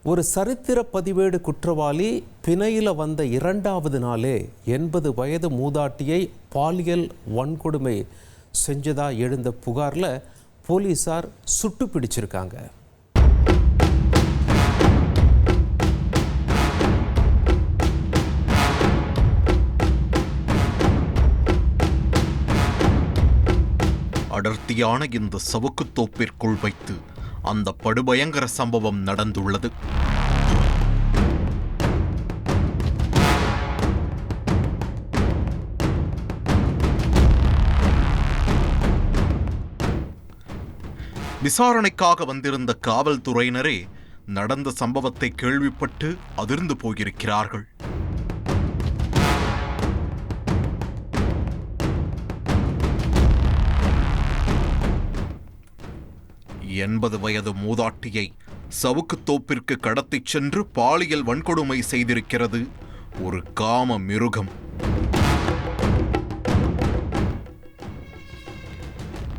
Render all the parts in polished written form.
ஒரு சரித்திர பதிவேடு குற்றவாளி பிணையில் வந்த 2வது நாளே 80 வயது மூதாட்டியை பாலியல் வன்கொடுமை செஞ்சதா எழுந்த புகாரில் போலீசார் சுட்டு பிடிச்சிருக்காங்க. அடர்த்தியான இந்த சவுக்குத்தோப்பிற்குள் வைத்து அந்த படுபயங்கர சம்பவம் நடந்துள்ளது. விசாரணைக்காக வந்திருந்த காவல்துறையினரே நடந்த சம்பவத்தை கேள்விப்பட்டு அதிர்ந்து போயிருக்கிறார்கள். 80 வயது மூதாட்டியை சவுக்குத்தோப்பிற்கு கடத்திச் சென்று பாலியல் வன்கொடுமை செய்திருக்கிறது ஒரு காம மிருகம்.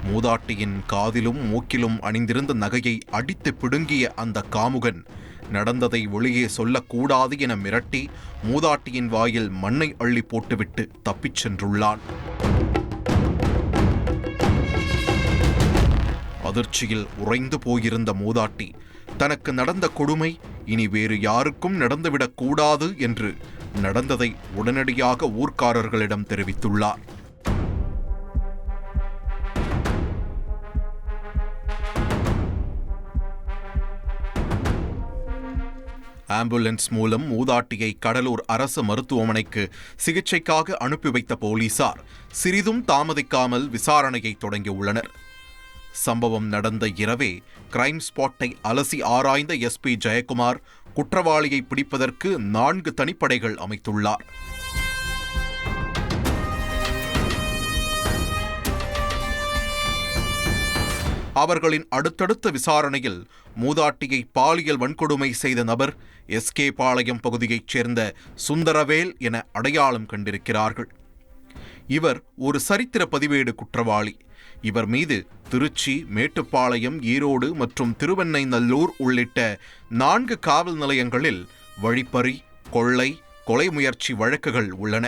மூதாட்டியின் காதிலும் மூக்கிலும் அணிந்திருந்த நகையை அடித்து பிடுங்கிய அந்த காமுகன் நடந்ததை வெளியே சொல்லக்கூடாது என மிரட்டி மூதாட்டியின் வாயில் மண்ணை அள்ளி போட்டுவிட்டு தப்பிச் சென்றுள்ளான். அதிர்ச்சியில் உறைந்து போயிருந்த மூதாட்டி தனக்கு நடந்த கொடுமை இனி வேறு யாருக்கும் நடந்துவிடக் கூடாது என்று நடந்ததை உடனடியாக ஊர்க்காரர்களிடம் தெரிவித்துள்ளார். ஆம்புலன்ஸ் மூலம் மூதாட்டியை கடலூர் அரசு மருத்துவமனைக்கு சிகிச்சைக்காக அனுப்பி வைத்த போலீசார் சிறிதும் தாமதிக்காமல் விசாரணையை தொடங்கியுள்ளனர். சம்பவம் நடந்த இரவே கிரைம் ஸ்பாட்டை அலசி ஆராய்ந்த எஸ்பி ஜெயக்குமார் குற்றவாளியை பிடிப்பதற்கு 4 தனிப்படைகள் அமைத்துள்ளார். அவர்களின் அடுத்தடுத்த விசாரணையில் மூதாட்டியை பாலியல் வன்கொடுமை செய்த நபர் எஸ்கே பாளையம் பகுதியைச் சேர்ந்த சுந்தரவேல் என அடையாளம் கண்டிருக்கிறார்கள். இவர் ஒரு சரித்திர பதிவேடு குற்றவாளி. இவர் மீது திருச்சி, மேட்டுப்பாளையம், ஈரோடு மற்றும் திருவெண்ணைநல்லூர் உள்ளிட்ட 4 காவல் நிலையங்களில் வழிப்பறி, கொள்ளை, கொலை முயற்சி வழக்குகள் உள்ளன.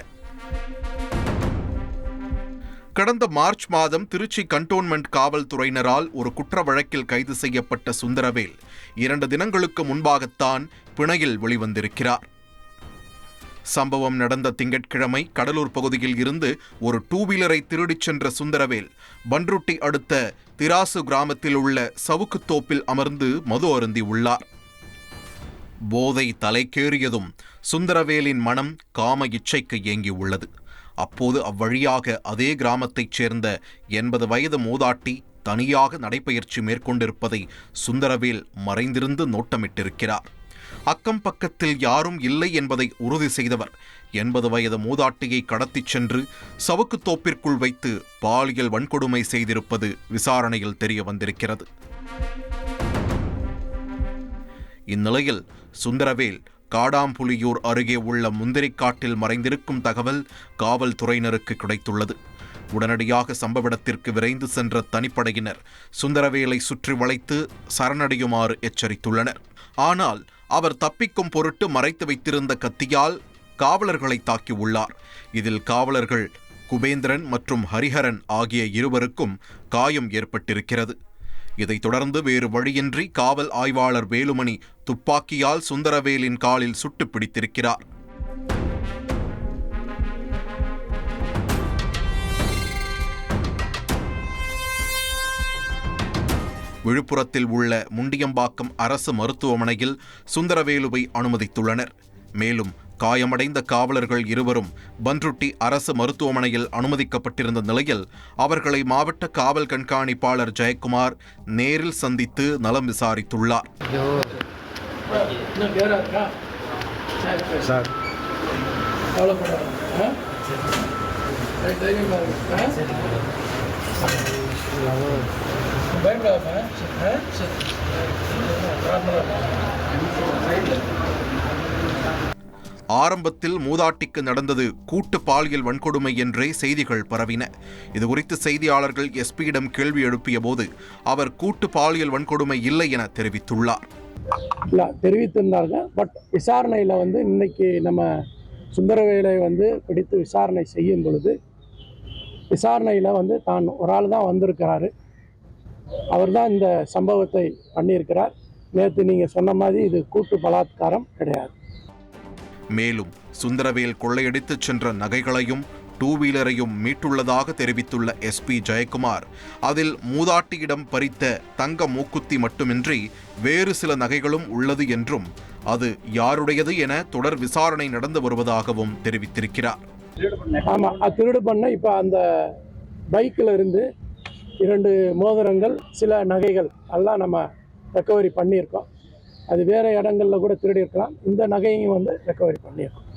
கடந்த மார்ச் மாதம் திருச்சி கண்டோன்மெண்ட் காவல்துறையினரால் ஒரு குற்ற வழக்கில் கைது செய்யப்பட்ட சுந்தரவேல் 2 தினங்களுக்கு முன்பாகத்தான் பிணையில் வெளிவந்திருக்கிறார். சம்பவம் நடந்த திங்கட்கிழமை கடலூர் பகுதியில் இருந்து ஒரு 2 வீலரை திருடிச் சென்ற சுந்தரவேல் பன்ருட்டி அடுத்த திராசு கிராமத்தில் உள்ள சவுக்குத்தோப்பில் அமர்ந்து மது அருந்தி உள்ளார். போதை தலைக்கேறியதும் சுந்தரவேலின் மனம் காம இச்சைக்கு ஏங்கி உள்ளது. அப்போது அவ்வழியாக அதே கிராமத்தைச் சேர்ந்த 80 வயது மூதாட்டி தனியாக நடைபயிற்சி மேற்கொண்டிருப்பதை சுந்தரவேல் மறைந்திருந்து நோட்டமிட்டிருக்கிறார். அக்கம் பக்கத்தில் யாரும் இல்லை என்பதை உறுதி செய்தவர் 80 வயது மூதாட்டியை கடத்திச் சென்று சவுக்குத்தோப்பிற்குள் வைத்து பாலியல் வன்கொடுமை செய்திருப்பது விசாரணையில் தெரிய வந்திருக்கிறது. இந்நிலையில் சுந்தரவேல் காடாம்புலியூர் அருகே உள்ள முந்திரிக்காட்டில் மறைந்திருக்கும் தகவல் காவல்துறையினருக்கு கிடைத்துள்ளது. உடனடியாக சம்பவ இடத்திற்கு விரைந்து சென்ற தனிப்படையினர் சுந்தரவேலை சுற்றி வளைத்து சரணடையுமாறு எச்சரித்துள்ளனர். ஆனால் அவர் தப்பிக்கும் பொருட்டு மறைத்து வைத்திருந்த கத்தியால் காவலர்களை தாக்கியுள்ளார். இதில் காவலர்கள் குபேந்திரன் மற்றும் ஹரிஹரன் ஆகிய இருவருக்கும் காயம் ஏற்பட்டிருக்கிறது. இதைத் தொடர்ந்து வேறு வழியின்றி காவல் ஆய்வாளர் வேலுமணி துப்பாக்கியால் சுந்தரவேலின் காலில் சுட்டு பிடித்திருக்கிறார். விழுப்புரத்தில் உள்ள முண்டியம்பாக்கம் அரசு மருத்துவமனையில் சுந்தரவேலுவை அனுமதித்துள்ளனர். மேலும் காயமடைந்த காவலர்கள் இருவரும் பன்ருட்டி அரசு மருத்துவமனையில் அனுமதிக்கப்பட்டிருந்த நிலையில் அவர்களை மாவட்ட காவல் கண்காணிப்பாளர் ஜெயக்குமார் நேரில் சந்தித்து நலம் விசாரித்துள்ளார். ஆரம்பத்தில் மூதாட்டிக்கு நடந்தது கூட்டு பாலியல் வன்கொடுமை என்றே செய்திகள் பரவின. இதுகுறித்து செய்தியாளர்கள் எஸ்பியிடம் கேள்வி எழுப்பிய போது அவர் கூட்டு பாலியல் வன்கொடுமை இல்லை என தெரிவித்துள்ளார். இல்லை தெரிவித்திருந்தாங்க. பட் விசாரணையில் வந்து இன்னைக்கு நம்ம சுந்தரவேலை வந்து பிடித்து விசாரணை செய்யும் பொழுது விசாரணையில் வந்து தான் ஒரு ஆள் தான் வந்திருக்கிறாரு, அவர் தான் இந்த சம்பவத்தை பண்ணியிருக்கிறார். நேற்று நீங்கள் சொன்ன மாதிரி இது கூட்டு பலாத்காரம் கிடையாது. மேலும் சுந்தரவேல் கொள்ளையடித்துச் சென்ற நகைகளையும் 2 வீலரையும் மீட்டுள்ளதாக தெரிவித்துள்ள எஸ்பி ஜெயக்குமார், அதில் மூதாட்டியிடம் பறித்த தங்க மூக்குத்தி மட்டுமின்றி வேறு சில நகைகளும் உள்ளது என்றும் அது யாருடையது என தொடர் விசாரணை நடந்து வருவதாகவும் தெரிவித்திருக்கிறார். ஆமாம், அது திருடு பண்ண இப்போ அந்த பைக்கில் இருந்து 2 மோதிரங்கள், சில நகைகள் எல்லாம் நம்ம ரெக்கவரி பண்ணியிருக்கோம். அது வேறு இடங்களில் கூட திருடி இருக்கலாம். இந்த நகையும் வந்து ரெக்கவரி பண்ணியிருக்கோம்.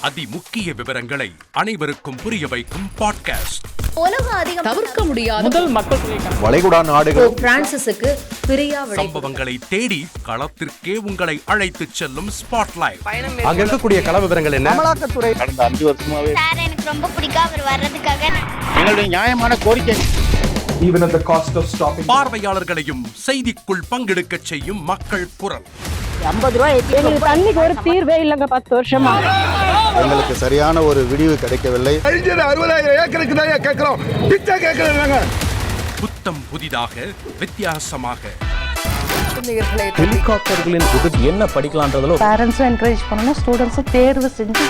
அதிமுக்கிய விவரங்களை அனைவருக்கும் புரிய வைக்கும் பாட்காஸ்ட். உலக அதிகம் தவிர்க்க முடியாத முதல் மக்கள் வளைகுடா நாடுகள் பிரான்சிஸுக்கு பிரியா விடை. சம்பவங்களை தேடி களத்திற்கே உங்களை அழைத்துச் செல்லும் ஸ்பாட்லைட். அங்க இருக்கக்கூடிய கள விவரங்கள் என்ன? அமலாக்கத்துறை கடந்த 5 வருஷமாவே சார் எனக்கு ரொம்ப பிடிக்கும் அவர் வர்றதுக்காக. எங்களுடைய நியாயமான கோரிக்கை. Even at the cost of stopping. பார்வையாளர்களையும் செய்திக்குள் பங்கெடுக்க செய்யும் மக்கள் குரல். 50 ரூபாய் எங்களுக்கு தண்ணிக்கு ஒரு தீர்வே இல்லைங்க 10 வருஷமா. எங்களுக்கு சரியான ஒரு விடிவு கிடைக்கவில்லை. 60,000 ஏக்கருக்கு தான் கேட்கிறோம், பிச்சை கேட்கறாங்க. புத்தம் புதிதாக வித்தியாசமாக ஹெலிகாப்டர்களின் உதவி என்ன படிக்கலாம்ன்றதுல பேரண்ட்ஸும் என்கரேஜ் பண்ணணும், ஸ்டூடெண்ட்ஸும் தேர்வு செஞ்சு.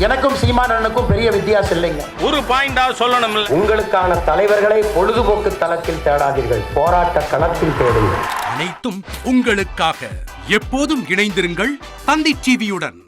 எனக்கும் சீமானனுக்கும் பெரிய வித்தியாசம் இல்லைங்க. ஒரு பாயிண்டா சொல்லணும். உங்களுக்கான தலைவர்களை பொழுதுபோக்கு தளத்தில் தேடாதீர்கள், போராட்ட களத்தில் தேடுங்கள். அனைத்தும் உங்களுக்காக. எப்போதும் இணைந்திருங்கள் தந்தி டிவியுடன்.